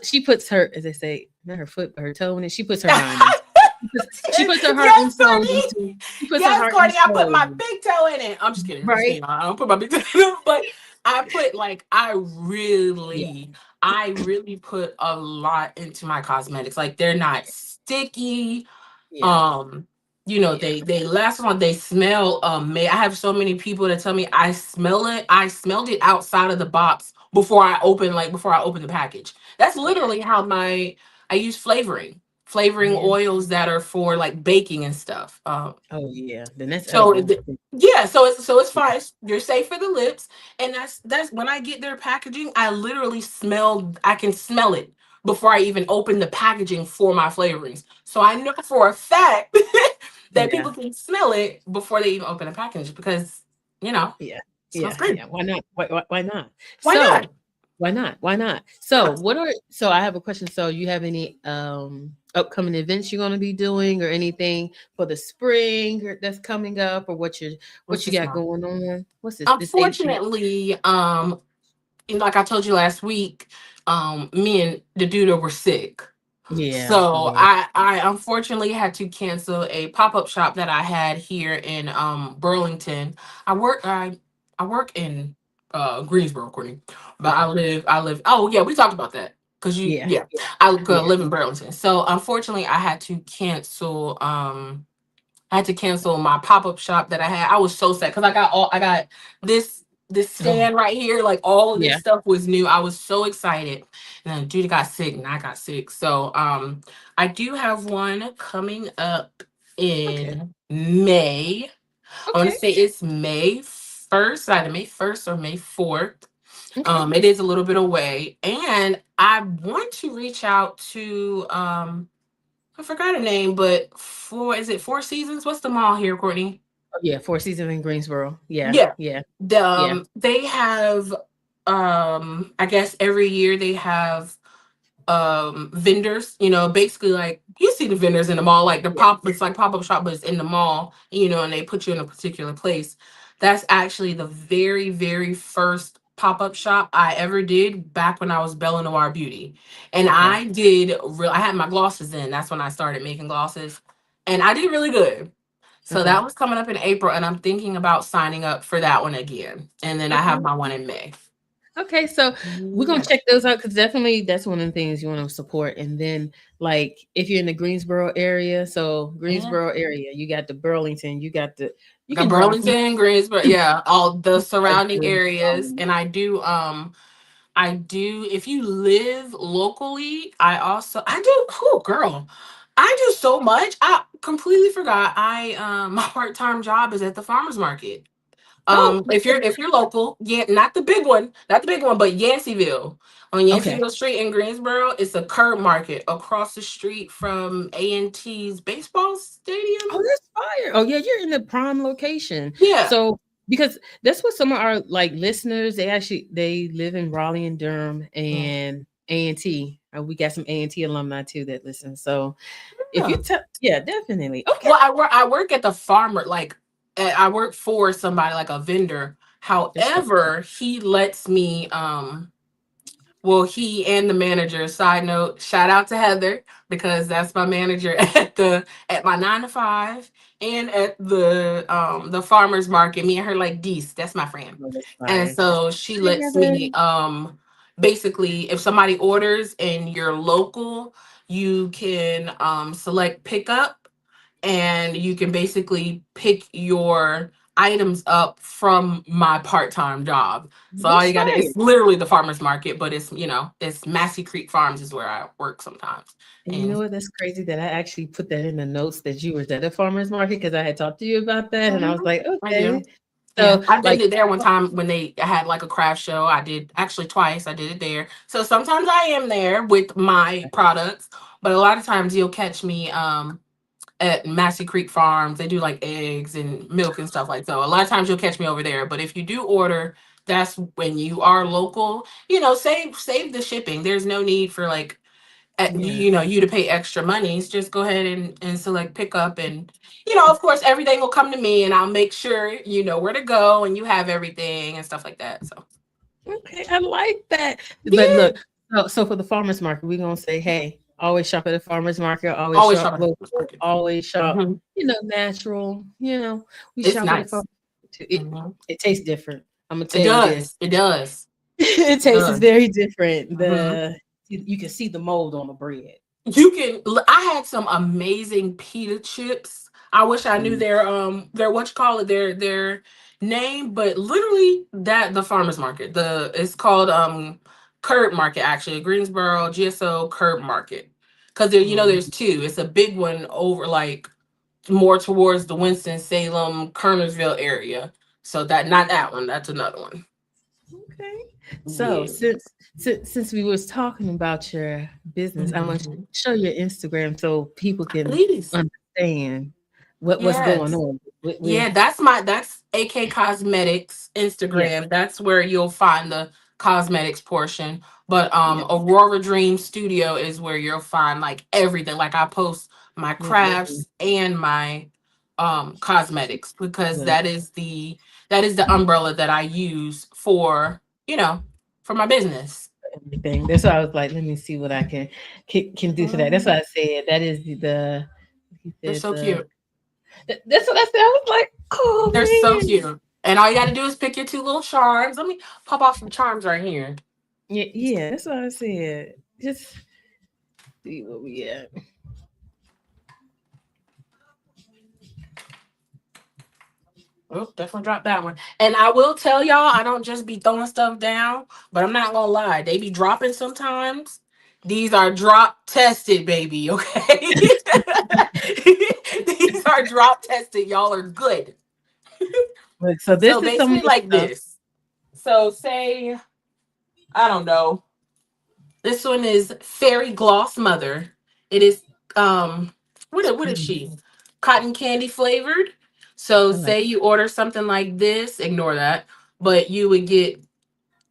Speaker 1: she puts her, as they say, not her foot, but her toe in it. She puts her mind into it. She puts her heart and
Speaker 2: Yes,
Speaker 1: soul
Speaker 2: Courtney.
Speaker 1: into she puts her
Speaker 2: Yes,
Speaker 1: heart and
Speaker 2: Courtney. I put
Speaker 1: soul,
Speaker 2: my big toe in it. I'm just kidding. Just
Speaker 1: right?
Speaker 2: I don't put my big toe in it, but I put like
Speaker 1: Yeah,
Speaker 2: I really put a lot into my cosmetics. Like they're not sticky.
Speaker 1: yeah,
Speaker 2: um
Speaker 1: yeah,
Speaker 2: they last long, they smell I have so many people that tell me I smelled it outside of the box before I open the package. That's
Speaker 1: yeah,
Speaker 2: literally how I use flavoring
Speaker 1: yeah.
Speaker 2: oils that are for like baking and stuff.
Speaker 1: Oh yeah, then that's
Speaker 2: so
Speaker 1: edible.
Speaker 2: it- yeah, so it's fine. You're safe for the lips, and that's when I get their packaging. I can smell it before I even open the packaging for my flavorings. So I know for a fact that
Speaker 1: Yeah,
Speaker 2: people can smell it before they even open the package because
Speaker 1: yeah,
Speaker 2: it smells
Speaker 1: yeah,
Speaker 2: good.
Speaker 1: yeah. Why not? Why not?
Speaker 2: Why
Speaker 1: So
Speaker 2: not?
Speaker 1: why not? Why not?
Speaker 2: Yeah.
Speaker 1: So I have a question. So you have any upcoming events you're gonna be doing or anything for the spring that's coming up or
Speaker 2: What's
Speaker 1: what you
Speaker 2: this
Speaker 1: got
Speaker 2: month?
Speaker 1: going on? What's this 8th?
Speaker 2: Unfortunately, like I told you last week, me and the dude were sick.
Speaker 1: Yeah,
Speaker 2: So
Speaker 1: yeah.
Speaker 2: I unfortunately had to cancel a pop-up shop that I had here in Burlington. I work I work in Greensboro, Courtney. But
Speaker 1: Okay.
Speaker 2: I live oh yeah, we talked about that. Cause
Speaker 1: Yeah, yeah,
Speaker 2: I
Speaker 1: yeah.
Speaker 2: live in Burlington. So unfortunately I had to cancel my pop-up shop that I had. I was so sad because I got this
Speaker 1: Oh,
Speaker 2: stand right here. Like all of this
Speaker 1: yeah.
Speaker 2: stuff was new. I was so excited. And then Judy got sick and I got sick. So I do have one coming up
Speaker 1: Okay.
Speaker 2: in May. I want to
Speaker 1: Okay.
Speaker 2: say it's May 1st, either May 1st or May 4th.
Speaker 1: Okay.
Speaker 2: It is a little bit away. And I want to reach out to I forgot her name, but is it Four Seasons? What's the mall here, Courtney?
Speaker 1: Oh, yeah, Four Seasons in Greensboro. Yeah,
Speaker 2: Yeah.
Speaker 1: yeah, yeah.
Speaker 2: They have I guess every year they have vendors, basically like you see the vendors in the mall, like
Speaker 1: Yeah.
Speaker 2: it's like pop-up shop, but it's in the mall, and they put you in a particular place. That's actually the very, very first pop-up shop I ever did back when I was Bella Noir Beauty. And
Speaker 1: Okay.
Speaker 2: I had my glosses in. That's when I started making glosses. and I did really good. So
Speaker 1: Okay.
Speaker 2: that was coming up in April, and I'm thinking about signing up for that one again. And then I have
Speaker 1: Okay.
Speaker 2: my one in May.
Speaker 1: Okay, so we're gonna
Speaker 2: Yeah.
Speaker 1: check those out because definitely that's one of the things you want to support. And then, like, if you're in the Greensboro area, so
Speaker 2: Yeah.
Speaker 1: Greensboro area, you got the Burlington, you
Speaker 2: Got
Speaker 1: can drive from
Speaker 2: Burlington, Greensboro, yeah, all the
Speaker 1: like,
Speaker 2: surrounding areas. And I do if you live locally, I do oh girl. I do so much. I completely forgot. My part-time job is at the farmers market.
Speaker 1: oh,
Speaker 2: If you're local, yeah, not the big one, but Yanceyville. On
Speaker 1: okay.
Speaker 2: Yanceyville Street in Greensboro, it's a curb market across the street from A&T's baseball stadium.
Speaker 1: Oh, that's fire. Oh, yeah, you're in the prime location.
Speaker 2: Yeah.
Speaker 1: So because that's what some of our like listeners, they live in Raleigh and Durham
Speaker 2: Yeah.
Speaker 1: and A&T. We got some A&T alumni too that listen. So if
Speaker 2: Yeah.
Speaker 1: you tell, yeah, definitely. Okay.
Speaker 2: Well, I work at the farmer, like I work for somebody like a vendor.
Speaker 1: That's right.
Speaker 2: However, he lets me well, he and the manager, side note, shout out to Heather, because that's my manager at my 9 to 5 and at the farmers market. Me and her like Dees, that's my friend.
Speaker 1: Oh, that's
Speaker 2: And
Speaker 1: fire.
Speaker 2: so she
Speaker 1: Hi,
Speaker 2: lets
Speaker 1: Heather.
Speaker 2: me basically, if somebody orders and you're local, you can select pickup, and you can basically pick your items up from my part-time job. So all
Speaker 1: That's
Speaker 2: you got to,
Speaker 1: fire.
Speaker 2: it's literally the farmer's market, but it's Massey Creek Farms is where I work sometimes.
Speaker 1: And you know
Speaker 2: And
Speaker 1: what? That's crazy that I actually put that in the notes that you were at a farmer's market because I had talked to you about that, and I was
Speaker 2: Mhm,
Speaker 1: like,
Speaker 2: I do.
Speaker 1: okay.
Speaker 2: Yeah,
Speaker 1: So,
Speaker 2: I did
Speaker 1: like,
Speaker 2: it there one time when they had like a craft show. I did actually twice. I did it there. So sometimes I am there with my products, but a lot of times you'll catch me at Massey Creek Farms. They do like eggs and milk and stuff like so. A lot of times you'll catch me over there. But if you do order, that's when you are local. Save the shipping. There's no need for like
Speaker 1: yeah,
Speaker 2: you to pay extra monies. Just go ahead and select pickup, and of course everything will come to me, and I'll make sure you know where to go and you have everything and stuff like that. So
Speaker 1: okay, I like that. But
Speaker 2: yeah,
Speaker 1: look, so for the farmer's market, we're gonna say, hey, always shop at the farmer's market, always
Speaker 2: always
Speaker 1: shop
Speaker 2: shop at the
Speaker 1: local,
Speaker 2: market.
Speaker 1: always shop,
Speaker 2: Hmm.
Speaker 1: natural. We
Speaker 2: It's
Speaker 1: shop at the
Speaker 2: nice.
Speaker 1: farm. It
Speaker 2: Hmm.
Speaker 1: it tastes different. I'm gonna
Speaker 2: It
Speaker 1: tell you this.
Speaker 2: does. It does.
Speaker 1: It
Speaker 2: It
Speaker 1: tastes
Speaker 2: does.
Speaker 1: very different.
Speaker 2: Hmm.
Speaker 1: You can see the mold on the bread.
Speaker 2: I had some amazing pita chips. I wish I knew
Speaker 1: Mm,
Speaker 2: their what you call it, their name, but literally that the farmers market. It's called Curb Market, actually, Greensboro GSO Curb Market. Because
Speaker 1: mm.
Speaker 2: there's two. It's a big one over like more towards the Winston-Salem, Kernersville area. So that not that one, that's another one.
Speaker 1: Okay. So
Speaker 2: Yeah.
Speaker 1: since we was talking about your business, I want to
Speaker 2: Mhm.
Speaker 1: show your Instagram so people can
Speaker 2: Please.
Speaker 1: understand what's going
Speaker 2: Yes.
Speaker 1: on.
Speaker 2: Yeah, that's AK Cosmetics
Speaker 1: Yeah,
Speaker 2: Instagram. That's where you'll find the cosmetics portion. But
Speaker 1: yeah,
Speaker 2: Aurora Dream Studio is where you'll find like everything. Like I post my
Speaker 1: yeah.
Speaker 2: crafts and my cosmetics, because
Speaker 1: Look,
Speaker 2: that is the umbrella that I use you know, for my business.
Speaker 1: everything. That's why I was like, let me see what I can do for that. That's
Speaker 2: Mhm.
Speaker 1: why I said that is the he
Speaker 2: They're
Speaker 1: said
Speaker 2: so cute.
Speaker 1: that's what I said. I was like,
Speaker 2: They're so
Speaker 1: oh man.
Speaker 2: cute. And all you gotta do is pick your two little charms. Let me pop off some charms right here.
Speaker 1: Yeah, yeah, that's what I said. Just see what we at.
Speaker 2: Oh, definitely drop that one. And I will tell y'all, I don't just be throwing stuff down, but I'm not gonna lie, they be dropping sometimes. These are drop tested, baby. Okay, these are drop tested. Y'all are good.
Speaker 1: Look, so
Speaker 2: So
Speaker 1: this is some of
Speaker 2: basically,
Speaker 1: the
Speaker 2: like
Speaker 1: stuff.
Speaker 2: this. So say I don't know. This one is Fairy Gloss Mother. It is what is
Speaker 1: Mm,
Speaker 2: she? Cotton candy flavored. So
Speaker 1: I like
Speaker 2: say you order something like this, ignore that, but you would get,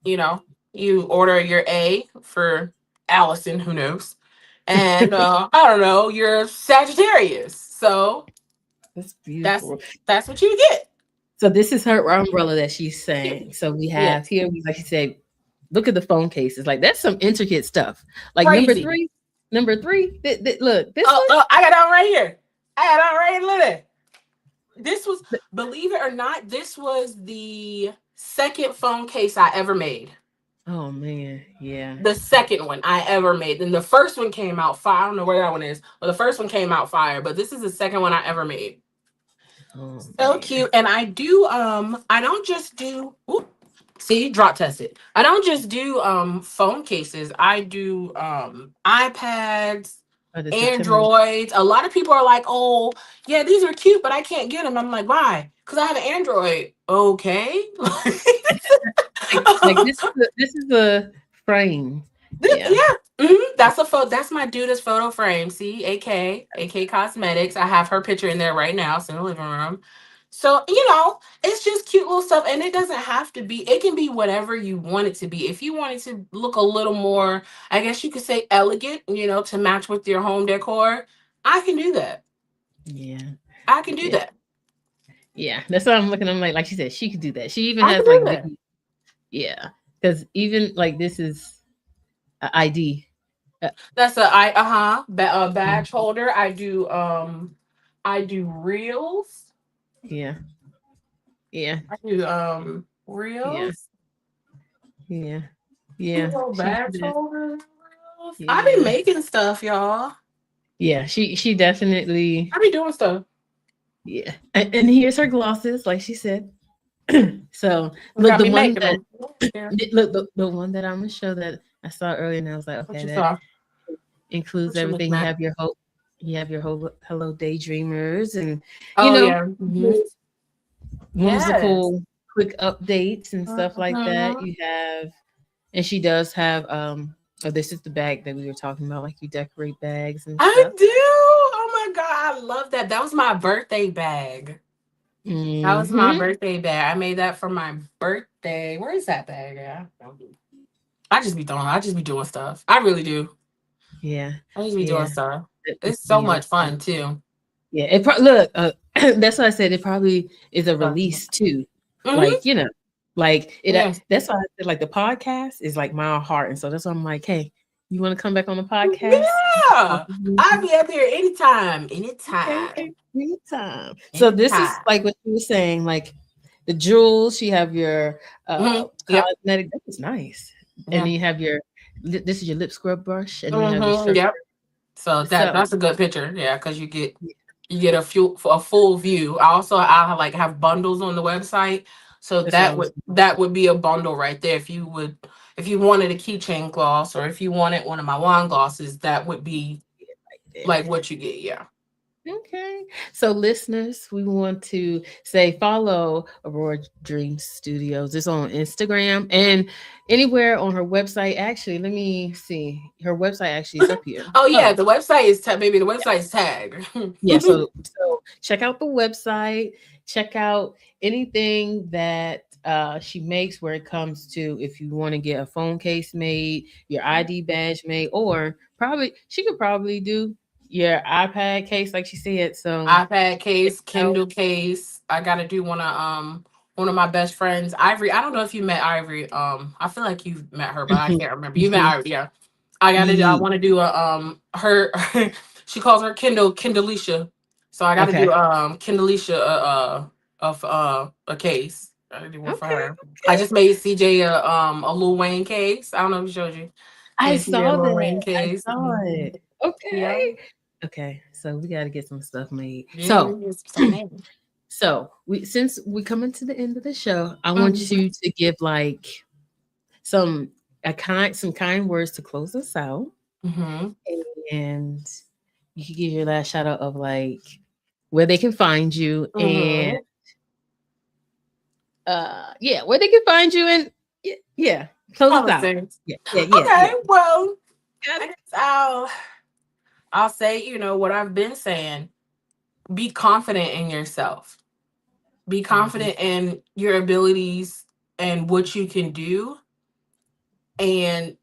Speaker 2: you know, you order your A for Allison, who knows? And I don't know, you're Sagittarius. So
Speaker 1: That's
Speaker 2: that's
Speaker 1: beautiful.
Speaker 2: that's what you get.
Speaker 1: So this is her umbrella that she's saying. So we have
Speaker 2: Yes.
Speaker 1: here, like you said, look at the phone cases. Like that's some intricate stuff. Like
Speaker 2: Crazy.
Speaker 1: number three, look, this one.
Speaker 2: I got that one right here. I had already lit. This was, believe it or not, this was the second phone case I ever made.
Speaker 1: Oh man, yeah.
Speaker 2: The second one I ever made. Then the first one came out fire. I don't know where that one is, but the first one came out fire. But this is the second one I ever made.
Speaker 1: Oh
Speaker 2: So
Speaker 1: man.
Speaker 2: cute. And I don't just do see, drop tested. I don't just do phone cases. I do iPads,
Speaker 1: Oh, this is Timber.
Speaker 2: Androids. A lot of people are like, "Oh, yeah, these are cute, but I can't get them." I'm like, "Why?" Because I have an Android. Okay.
Speaker 1: Like this is a frame. Yeah.
Speaker 2: Yeah. That's a photo. That's my dude's photo frame. See, AK Cosmetics. I have her picture in there right now. It's in the living room. So, it's just cute little stuff. And it doesn't have to be, it can be whatever you want it to be. If you want it to look a little more, I guess you could say elegant, to match with your home decor, I can do that.
Speaker 1: Yeah.
Speaker 2: I can do
Speaker 1: Yeah.
Speaker 2: that.
Speaker 1: Yeah. That's what I'm looking. I'm like she said, she could do that. She even
Speaker 2: I can
Speaker 1: has
Speaker 2: do
Speaker 1: like
Speaker 2: that.
Speaker 1: big, yeah. Because even like this is a ID.
Speaker 2: That's a
Speaker 1: Mhm.
Speaker 2: badge holder. I do reels.
Speaker 1: Yeah. Yeah.
Speaker 2: I do
Speaker 1: Yeah.
Speaker 2: reels.
Speaker 1: Yeah. Yeah.
Speaker 2: Little
Speaker 1: She
Speaker 2: badge
Speaker 1: did.
Speaker 2: holder reels. I be
Speaker 1: Yeah.
Speaker 2: making stuff, y'all.
Speaker 1: Yeah. She definitely.
Speaker 2: I be doing stuff.
Speaker 1: Yeah. And here's her glosses, like she said. So
Speaker 2: You
Speaker 1: look,
Speaker 2: got
Speaker 1: the
Speaker 2: me
Speaker 1: one
Speaker 2: making
Speaker 1: that
Speaker 2: them. Yeah.
Speaker 1: look the one that I'm gonna show that I saw earlier, and I was like,
Speaker 2: What
Speaker 1: okay,
Speaker 2: you
Speaker 1: that
Speaker 2: saw?
Speaker 1: includes
Speaker 2: What you
Speaker 1: everything.
Speaker 2: looking
Speaker 1: You
Speaker 2: at?
Speaker 1: have your hope, hello daydreamers, and you
Speaker 2: Oh
Speaker 1: know
Speaker 2: yeah. Yes.
Speaker 1: whimsical quick updates and stuff like that.
Speaker 2: Mhm.
Speaker 1: You have, and she does have oh, this is the bag that we were talking about, like you decorate bags and
Speaker 2: I
Speaker 1: stuff.
Speaker 2: do. Oh my god, I love that. That was my birthday bag. That was my
Speaker 1: Hmm.
Speaker 2: birthday bag. I made that for my birthday. Where is that bag at? I just be doing stuff. I really do.
Speaker 1: Yeah,
Speaker 2: I just be doing
Speaker 1: yeah,
Speaker 2: stuff.
Speaker 1: it's
Speaker 2: It's so much
Speaker 1: beautiful.
Speaker 2: fun too.
Speaker 1: Yeah, look, that's why I said it probably is a release too.
Speaker 2: Mm-hmm.
Speaker 1: Like, like it.
Speaker 2: Yeah.
Speaker 1: That's why I said like the podcast is like my heart, and so that's why I'm like, hey, you want to come back on the podcast?
Speaker 2: Yeah. I'll be up here anytime.
Speaker 1: Okay,
Speaker 2: Anytime.
Speaker 1: okay, anytime. So this is
Speaker 2: Anytime.
Speaker 1: like what you were saying, like the jewels. You have your
Speaker 2: Yep.
Speaker 1: cosmetic. That was nice, and
Speaker 2: Yeah.
Speaker 1: then you have your. This is your lip scrub brush, and then you have your
Speaker 2: Mm-hmm.
Speaker 1: circle.
Speaker 2: Yep. So
Speaker 1: So
Speaker 2: that's a good picture. Yeah, because you get a full view. I like have bundles on the website. So
Speaker 1: that's what I was
Speaker 2: that would be a bundle right there. If you wanted a keychain gloss or if you wanted one of my wand glosses, that would be
Speaker 1: there.
Speaker 2: like what you get. Yeah.
Speaker 1: Okay. So, listeners, we want to say follow Aurora Dream Studios. It's on Instagram and anywhere on her website. Actually, let me see. Her website actually is up here.
Speaker 2: Oh yeah,
Speaker 1: Oh,
Speaker 2: the website is maybe the website is tag.
Speaker 1: yeah. So check out the website. Check out anything that she makes where it comes to if you want to get a phone case made, your ID badge made, or probably she could probably do your iPad case, like she said. So
Speaker 2: iPad
Speaker 1: check
Speaker 2: case,
Speaker 1: it out.
Speaker 2: Kindle case. I gotta do one of my best friends, Ivory. I don't know if you met Ivory. I feel like you've met her, but I
Speaker 1: Mhm,
Speaker 2: can't remember. You met
Speaker 1: mhm.
Speaker 2: Ivory, yeah. I
Speaker 1: Ye
Speaker 2: want to do a her she calls her Kindleisha. So I gotta do
Speaker 1: Okay.
Speaker 2: Kindleisha of a case. I gotta do one for
Speaker 1: Okay,
Speaker 2: her. I
Speaker 1: okay.
Speaker 2: just made CJ a Lil Wayne case. I don't know if he showed you.
Speaker 1: I
Speaker 2: Made CJ a
Speaker 1: saw
Speaker 2: Lil Wayne
Speaker 1: that. I
Speaker 2: case.
Speaker 1: saw
Speaker 2: Mhm.
Speaker 1: it.
Speaker 2: Yeah.
Speaker 1: Okay. Okay. So we gotta get some stuff made.
Speaker 2: Yeah,
Speaker 1: So
Speaker 2: it's so many.
Speaker 1: so we since we coming to the end of the show, I want
Speaker 2: Mhm.
Speaker 1: you to give like some some kind words to close us out.
Speaker 2: Mhm.
Speaker 1: And you can give your last shout out of like where they can find you and
Speaker 2: Mhm.
Speaker 1: yeah, where they can find you and yeah, close us out.
Speaker 2: Politics.
Speaker 1: Yeah, yeah, yeah,
Speaker 2: Okay,
Speaker 1: yeah.
Speaker 2: well,
Speaker 1: Got
Speaker 2: I
Speaker 1: it.
Speaker 2: guess I'll say, what I've been saying. Be confident in yourself. Be
Speaker 1: Mhm.
Speaker 2: confident in your abilities and what you can do. And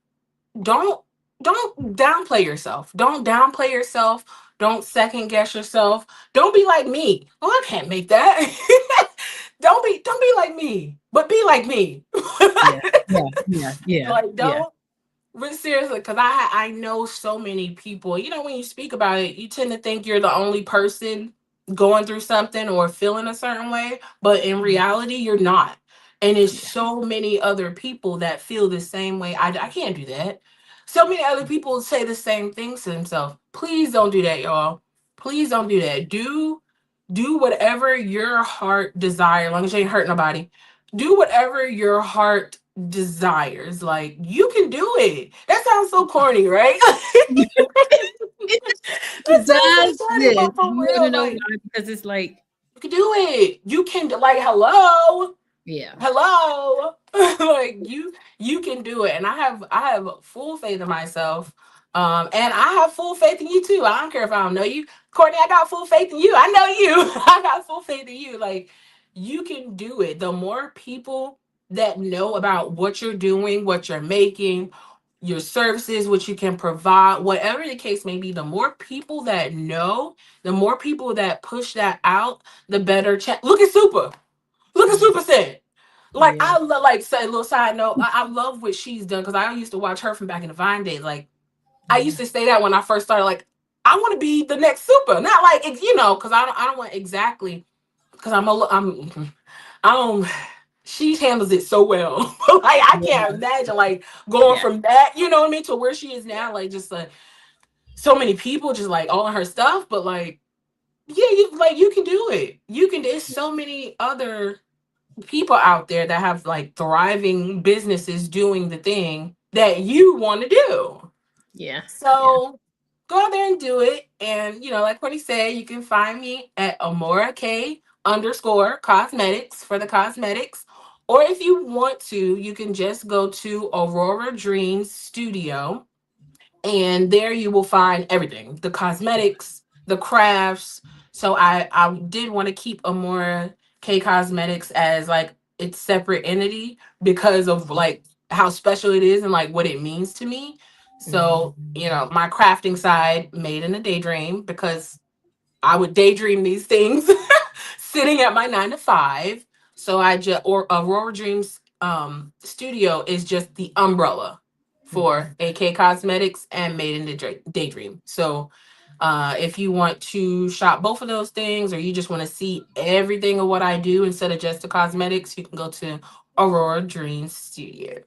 Speaker 2: don't don't downplay yourself. Don't downplay yourself. Don't second guess yourself. Don't be like me. Oh, I can't make that. Don't be like me, but be like me.
Speaker 1: Yeah, yeah, yeah, yeah,
Speaker 2: Like
Speaker 1: yeah.
Speaker 2: don't But seriously, because I know so many people, when you speak about it, you tend to think you're the only person going through something or feeling a certain way, but in reality, you're not. And it's
Speaker 1: Yeah.
Speaker 2: so many other people that feel the same way. I can't do that. So many other people say the same things to themselves. Please don't do that, y'all. Please don't do that. Do whatever your heart desires, as long as you ain't hurt nobody. Do whatever your heart desires. Like, you can do it. That sounds so corny, right? That
Speaker 1: It
Speaker 2: sounds so
Speaker 1: does
Speaker 2: corny,
Speaker 1: this.
Speaker 2: but for
Speaker 1: You want to
Speaker 2: real,
Speaker 1: know
Speaker 2: like,
Speaker 1: why? Because it's like,
Speaker 2: you can do it. You can, like, hello.
Speaker 1: yeah,
Speaker 2: Hello. Like, you can do it. And I have full faith in myself. And I have full faith in you too. I don't care if I don't know you. Courtney, I got full faith in you. I know you. I got full faith in you. Like, you can do it. The more people that know about what you're doing, what you're making, your services, what you can provide, whatever the case may be, the more people that know, the more people that push that out, the better chance. Look at Super. Look at
Speaker 1: yeah,
Speaker 2: Super Set. Like,
Speaker 1: yeah,
Speaker 2: I love, like, say a little side note, I love what she's done because I used to watch her from back in the Vine days. Like, I used
Speaker 1: yeah,
Speaker 2: to say that when I first started. Like, I want to be the next Super, not like because I don't want exactly because I don't. She handles it so well. Like, I
Speaker 1: yeah,
Speaker 2: can't imagine like going
Speaker 1: yeah,
Speaker 2: from that, you know what I mean, to where she is now. Like, just so many people just like all of her stuff, but like, yeah, you can do it. You can. There's so many other people out there that have like thriving businesses doing the thing that you want to do.
Speaker 1: yeah, yeah.
Speaker 2: So go out there and do it. And like Courtney said, you can find me at Amora K underscore cosmetics for the cosmetics. Or if you want to, you can just go to Aurora Dreams Studio, and there you will find everything, the cosmetics, the crafts. So I did want to keep Amora K Cosmetics as like its separate entity because of like how special it is and like what it means to me.
Speaker 1: Mhm.
Speaker 2: So my crafting side made in a daydream, because I would daydream these things sitting at my 9 to 5. So I just, or Aurora Dreams Studio is just the umbrella
Speaker 1: Mhm.
Speaker 2: for AK Cosmetics and Made in the Daydream. So if you want to shop both of those things, or you just want to see everything of what I do instead of just the cosmetics, you can go to Aurora Dreams Studio.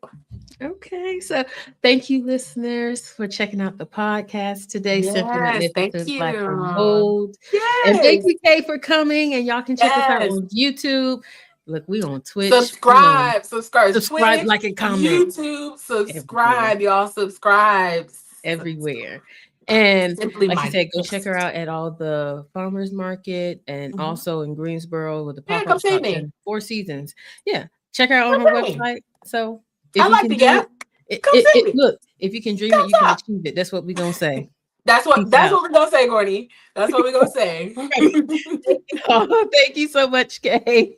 Speaker 1: Okay, so thank you, listeners, for checking out the podcast today. Simply
Speaker 2: Yes, thank
Speaker 1: Magnificent, Black and
Speaker 2: you.
Speaker 1: Bold. And thank
Speaker 2: Yes,
Speaker 1: you, Kay, for coming. And y'all can check us out
Speaker 2: yes.
Speaker 1: on YouTube. Look, we on Twitch. We on
Speaker 2: Subscribe.
Speaker 1: subscribe,
Speaker 2: Twitch,
Speaker 1: like, and comment
Speaker 2: YouTube,
Speaker 1: everywhere,
Speaker 2: subscribe, y'all. Subscribe.
Speaker 1: everywhere. And
Speaker 2: Simply
Speaker 1: like you said, go check her
Speaker 2: magnificent.
Speaker 1: out at all the farmers market and
Speaker 2: Mhm.
Speaker 1: also in Greensboro with the
Speaker 2: Yeah,
Speaker 1: pop-up
Speaker 2: come see
Speaker 1: shops
Speaker 2: me.
Speaker 1: and Four Seasons. Yeah, check her out on
Speaker 2: Come
Speaker 1: her
Speaker 2: see me.
Speaker 1: website. So if
Speaker 2: I
Speaker 1: you
Speaker 2: like
Speaker 1: can
Speaker 2: the
Speaker 1: do it,
Speaker 2: gap. Come see me.
Speaker 1: look, if you can dream it,
Speaker 2: Come
Speaker 1: you can
Speaker 2: top.
Speaker 1: achieve it. That's what we're gonna say.
Speaker 2: That's what
Speaker 1: Peace
Speaker 2: that's
Speaker 1: out.
Speaker 2: what we're gonna say, Gordy. That's what we're gonna say.
Speaker 1: Right. Thank you. Thank you so much, Kay.